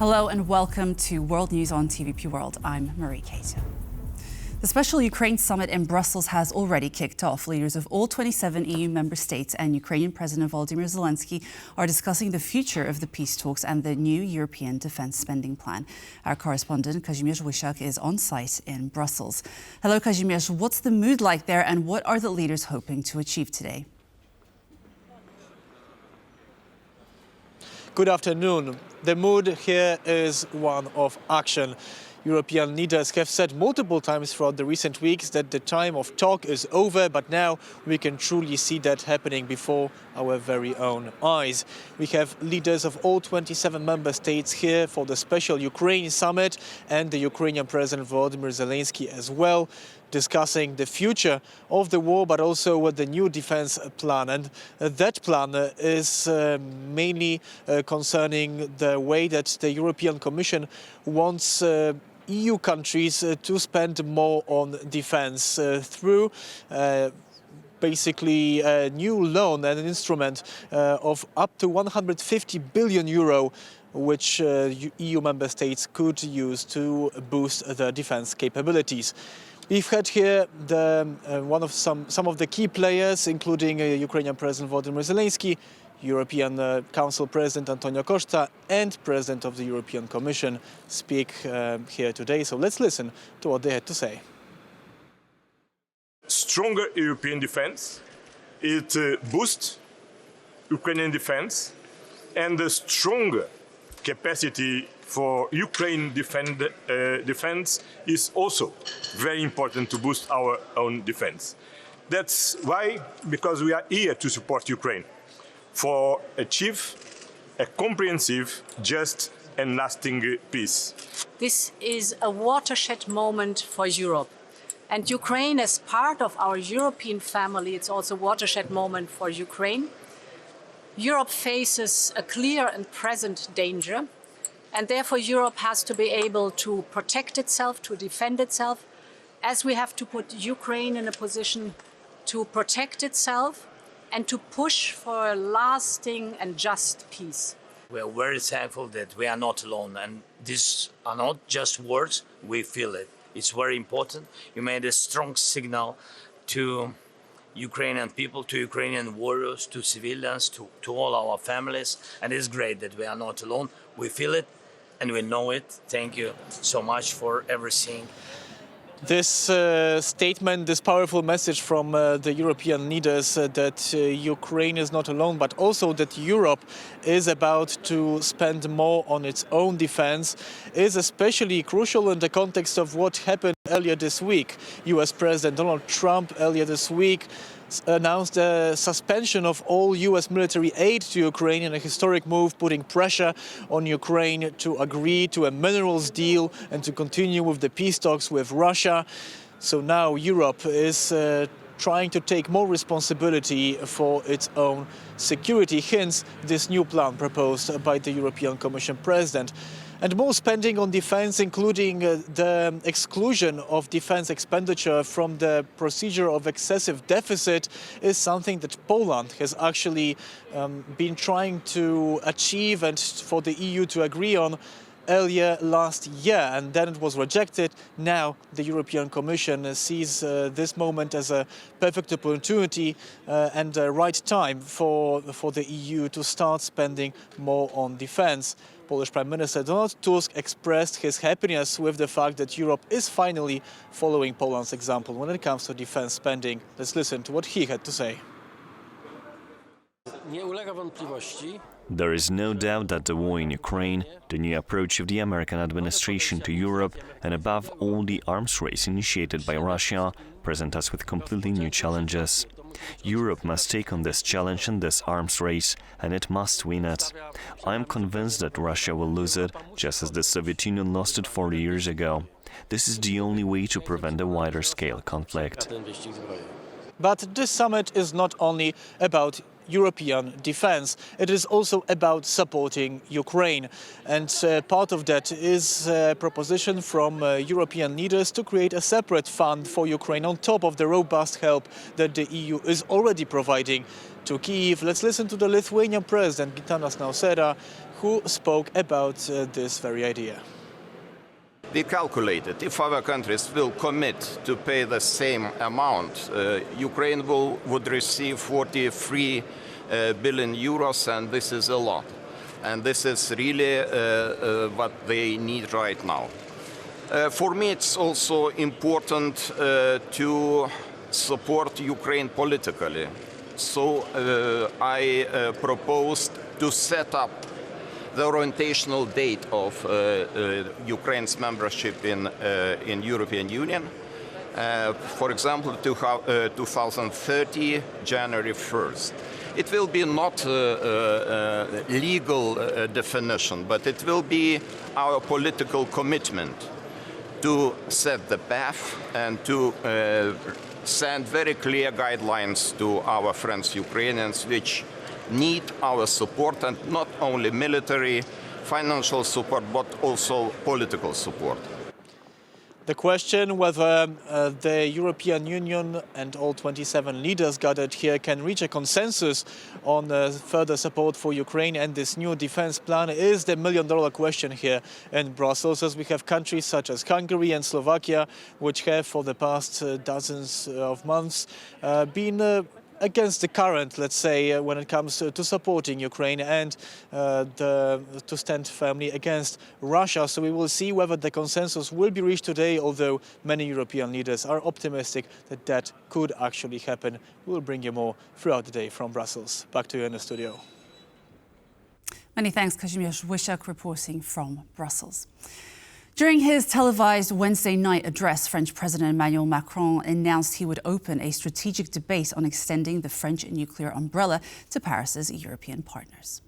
Hello and welcome to World News on TVP World. I'm Marie Kato. The special Ukraine summit in Brussels has already kicked off. Leaders of all 27 EU member states and Ukrainian President Volodymyr Zelenskyy are discussing the future of the peace talks and the new European defence spending plan. Our correspondent Kazimierz Wysiak is on site in Brussels. Hello Kazimierz, what's the mood like there and what are the leaders hoping to achieve today? Good afternoon. The mood here is one of action. European leaders have said multiple times throughout the recent weeks that the time of talk is over, but now we can truly see that happening before our very own eyes. We have leaders of all 27 member states here for the special Ukraine summit and the Ukrainian President Volodymyr Zelenskyy as well, discussing the future of the war, but also with the new defense plan. And that plan is mainly concerning the way that the European Commission wants EU countries to spend more on defense through basically a new loan and an instrument of up to 150 billion euro, which EU member states could use to boost their defense capabilities. We've had here some of the key players, including Ukrainian President Volodymyr Zelenskyy, European Council President Antonio Costa and President of the European Commission speak here today. So let's listen to what they had to say. Stronger European defense, it boosts Ukrainian defense, and a stronger capacity for Ukraine defense is also very important to boost our own defense. That's why, because we are here to support Ukraine for achieve a comprehensive, just and lasting peace. This is a watershed moment for Europe. And Ukraine, as part of our European family, it's also a watershed moment for Ukraine. Europe faces a clear and present danger, and therefore Europe has to be able to protect itself, to defend itself, as we have to put Ukraine in a position to protect itself and to push for a lasting and just peace. We are very thankful that we are not alone, and these are not just words, we feel it. It's very important. You made a strong signal to Ukrainian people, to Ukrainian warriors, to civilians, to all our families, and it's great that we are not alone. We feel it and we know it. Thank you so much for everything. This statement, this powerful message from the European leaders that Ukraine is not alone, but also that Europe is about to spend more on its own defense, is especially crucial in the context of what happened earlier this week. US President Donald Trump earlier this week announced a suspension of all US military aid to Ukraine in a historic move, putting pressure on Ukraine to agree to a minerals deal and to continue with the peace talks with Russia. So now Europe is trying to take more responsibility for its own security, hence this new plan proposed by the European Commission President. And more spending on defense, including the exclusion of defense expenditure from the procedure of excessive deficit, is something that Poland has actually been trying to achieve and for the EU to agree on earlier last year, and then it was rejected. Now the European Commission sees this moment as a perfect opportunity and the right time for the EU to start spending more on defense. Polish Prime Minister Donald Tusk expressed his happiness with the fact that Europe is finally following Poland's example when it comes to defense spending. Let's listen to what he had to say. There is no doubt that the war in Ukraine, the new approach of the American administration to Europe, and above all the arms race initiated by Russia, present us with completely new challenges. Europe must take on this challenge and this arms race, and it must win it. I am convinced that Russia will lose it, just as the Soviet Union lost it 40 years ago. This is the only way to prevent a wider-scale conflict. But this summit is not only about European defense. It is also about supporting Ukraine. And part of that is a proposition from European leaders to create a separate fund for Ukraine on top of the robust help that the EU is already providing to Kyiv. Let's listen to the Lithuanian President Gitanas Nausėda, who spoke about this very idea. We calculated if our countries will commit to pay the same amount, Ukraine would receive 43 billion euros, and this is a lot. And this is really what they need right now. For me, it's also important to support Ukraine politically. So I proposed to set up the orientational date of Ukraine's membership in European Union. For example, 2030, January 1st. It will be not a legal definition, but it will be our political commitment to set the path and to send very clear guidelines to our friends Ukrainians, which need our support, and not only military, financial support, but also political support. The question whether the European Union and all 27 leaders gathered here can reach a consensus on further support for Ukraine and this new defense plan is the million-dollar question here in Brussels, as we have countries such as Hungary and Slovakia, which have for the past dozens of months been against the current, let's say, when it comes to supporting Ukraine and to stand firmly against Russia. So we will see whether the consensus will be reached today, although many European leaders are optimistic that that could actually happen. We'll bring you more throughout the day from Brussels. Back to you in the studio. Many thanks, Kazimierz Wysiak, reporting from Brussels. During his televised Wednesday night address, French President Emmanuel Macron announced he would open a strategic debate on extending the French nuclear umbrella to Paris's European partners.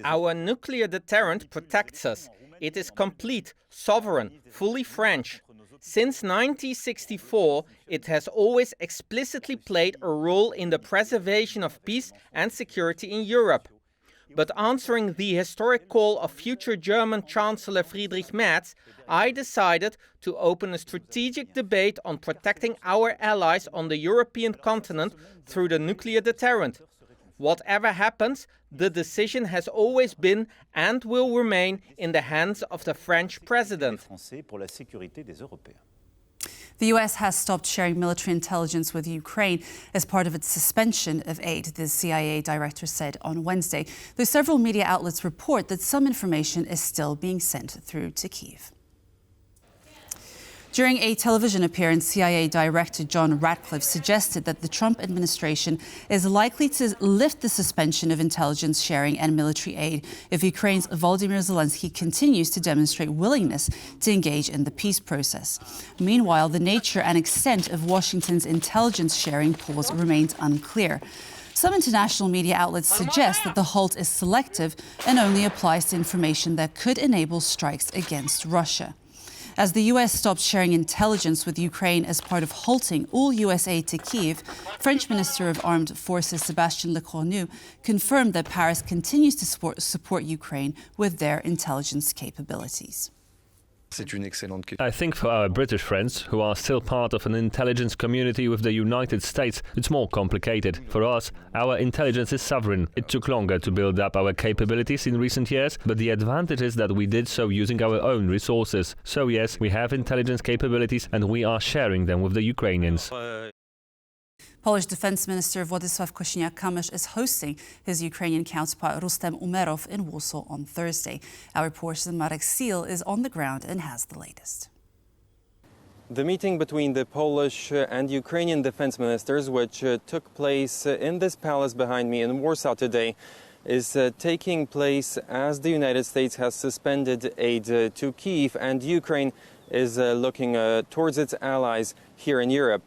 Our nuclear deterrent protects us. It is complete, sovereign, fully French. Since 1964, it has always explicitly played a role in the preservation of peace and security in Europe. But answering the historic call of future German Chancellor Friedrich Merz, I decided to open a strategic debate on protecting our allies on the European continent through the nuclear deterrent. Whatever happens, the decision has always been and will remain in the hands of the French president. The US has stopped sharing military intelligence with Ukraine as part of its suspension of aid, the CIA director said on Wednesday, though several media outlets report that some information is still being sent through to Kyiv. During a television appearance, CIA Director John Ratcliffe suggested that the Trump administration is likely to lift the suspension of intelligence sharing and military aid if Ukraine's Volodymyr Zelenskyy continues to demonstrate willingness to engage in the peace process. Meanwhile, the nature and extent of Washington's intelligence sharing pause remains unclear. Some international media outlets suggest that the halt is selective and only applies to information that could enable strikes against Russia. As the US stopped sharing intelligence with Ukraine as part of halting all US aid to Kyiv, French Minister of Armed Forces Sébastien Lecornu confirmed that Paris continues to support Ukraine with their intelligence capabilities. I think for our British friends, who are still part of an intelligence community with the United States, it's more complicated. For us, our intelligence is sovereign. It took longer to build up our capabilities in recent years, but the advantage is that we did so using our own resources. So yes, we have intelligence capabilities and we are sharing them with the Ukrainians. Polish Defense Minister Władysław Kosiniak-Kamysz is hosting his Ukrainian counterpart Rustem Umerov in Warsaw on Thursday. Our reporter Marek Seal is on the ground and has the latest. The meeting between the Polish and Ukrainian defense ministers, which took place in this palace behind me in Warsaw today, is taking place as the United States has suspended aid to Kyiv and Ukraine is looking towards its allies here in Europe.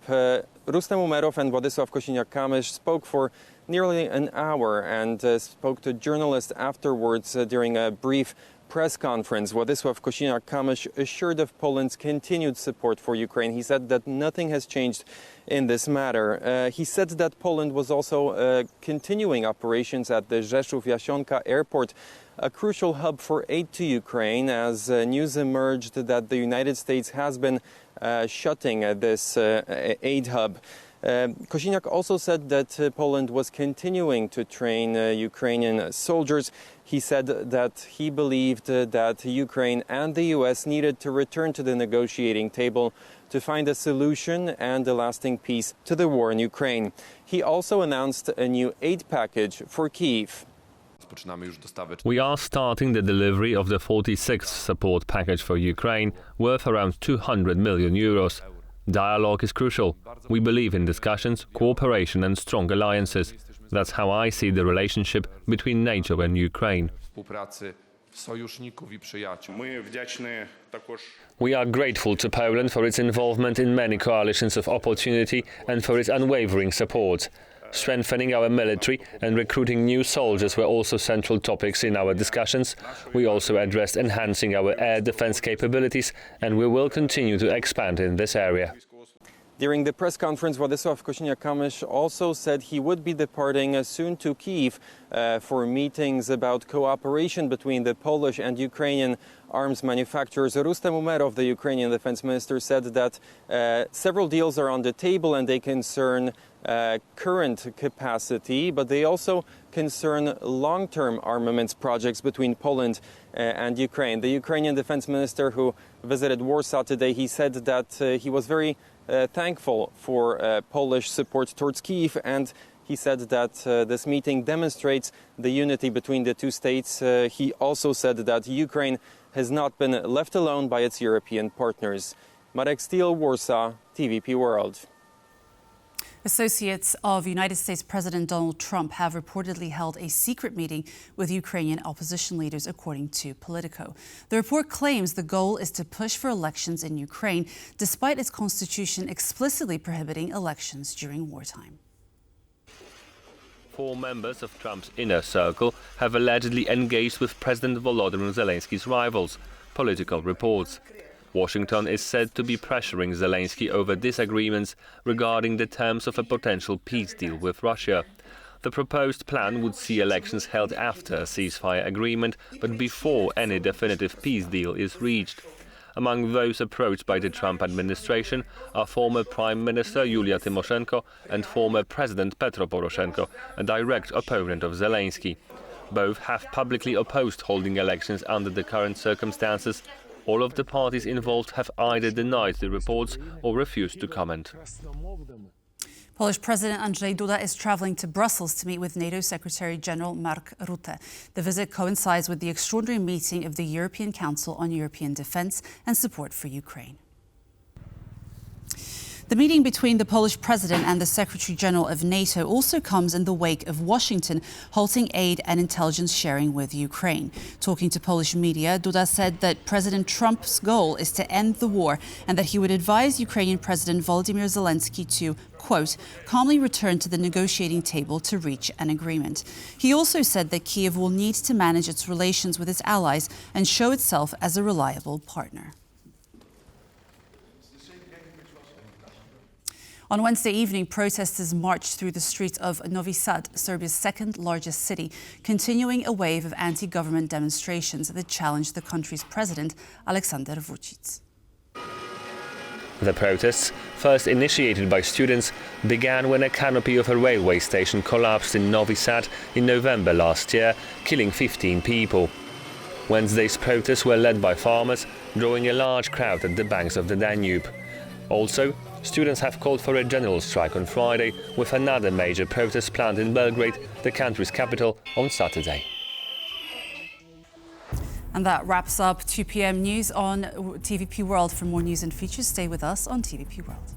Rustem Umerov and Władysław Kosiniak-Kamysz spoke for nearly an hour and spoke to journalists afterwards during a brief press conference, Władysław Kosiniak-Kamysz assured of Poland's continued support for Ukraine. He said that nothing has changed in this matter. He said that Poland was also continuing operations at the Rzeszów-Jasionka airport, a crucial hub for aid to Ukraine, as news emerged that the United States has been shutting this aid hub. Kosiniak also said that Poland was continuing to train Ukrainian soldiers. He said that he believed that Ukraine and the US needed to return to the negotiating table to find a solution and a lasting peace to the war in Ukraine. He also announced a new aid package for Kyiv. We are starting the delivery of the 46th support package for Ukraine, worth around 200 million euros. Dialogue is crucial. We believe in discussions, cooperation and strong alliances. That's how I see the relationship between NATO and Ukraine. We are grateful to Poland for its involvement in many coalitions of opportunity and for its unwavering support. Strengthening our military and recruiting new soldiers were also central topics in our discussions. We also addressed enhancing our air defense capabilities, and we will continue to expand in this area. During the press conference, Władysław Kosiniak-Kamysz also said he would be departing soon to Kyiv for meetings about cooperation between the Polish and Ukrainian arms manufacturers. Rustem Umerov, the Ukrainian defense minister, said that several deals are on the table and they concern current capacity, but they also concern long-term armaments projects between Poland and Ukraine. The Ukrainian defense minister, who visited Warsaw today, he said that he was very thankful for Polish support towards Kyiv, and he said that this meeting demonstrates the unity between the two states. He also said that Ukraine has not been left alone by its European partners. Marek Steele, Warsaw, TVP World. Associates of United States President Donald Trump have reportedly held a secret meeting with Ukrainian opposition leaders, according to Politico. The report claims the goal is to push for elections in Ukraine, despite its constitution explicitly prohibiting elections during wartime. 4 members of Trump's inner circle have allegedly engaged with President Volodymyr Zelenskyy's rivals, Politico reports. Washington is said to be pressuring Zelensky over disagreements regarding the terms of a potential peace deal with Russia. The proposed plan would see elections held after a ceasefire agreement, but before any definitive peace deal is reached. Among those approached by the Trump administration are former Prime Minister Yulia Tymoshenko and former President Petro Poroshenko, a direct opponent of Zelensky. Both have publicly opposed holding elections under the current circumstances. All of the parties involved have either denied the reports or refused to comment. Polish President Andrzej Duda is traveling to Brussels to meet with NATO Secretary General Mark Rutte. The visit coincides with the extraordinary meeting of the European Council on European Defence and Support for Ukraine. The meeting between the Polish president and the Secretary General of NATO also comes in the wake of Washington halting aid and intelligence sharing with Ukraine. Talking to Polish media, Duda said that President Trump's goal is to end the war and that he would advise Ukrainian President Volodymyr Zelenskyy to, quote, calmly return to the negotiating table to reach an agreement. He also said that Kyiv will need to manage its relations with its allies and show itself as a reliable partner. On Wednesday evening, protesters marched through the streets of Novi Sad, Serbia's second largest city, continuing a wave of anti-government demonstrations that challenged the country's president, Aleksandar Vučić. The protests, first initiated by students, began when a canopy of a railway station collapsed in Novi Sad in November last year, killing 15 people. Wednesday's protests were led by farmers, drawing a large crowd at the banks of the Danube. Also, students have called for a general strike on Friday, with another major protest planned in Belgrade, the country's capital, on Saturday. And that wraps up 2 p.m. news on TVP World. For more news and features, stay with us on TVP World.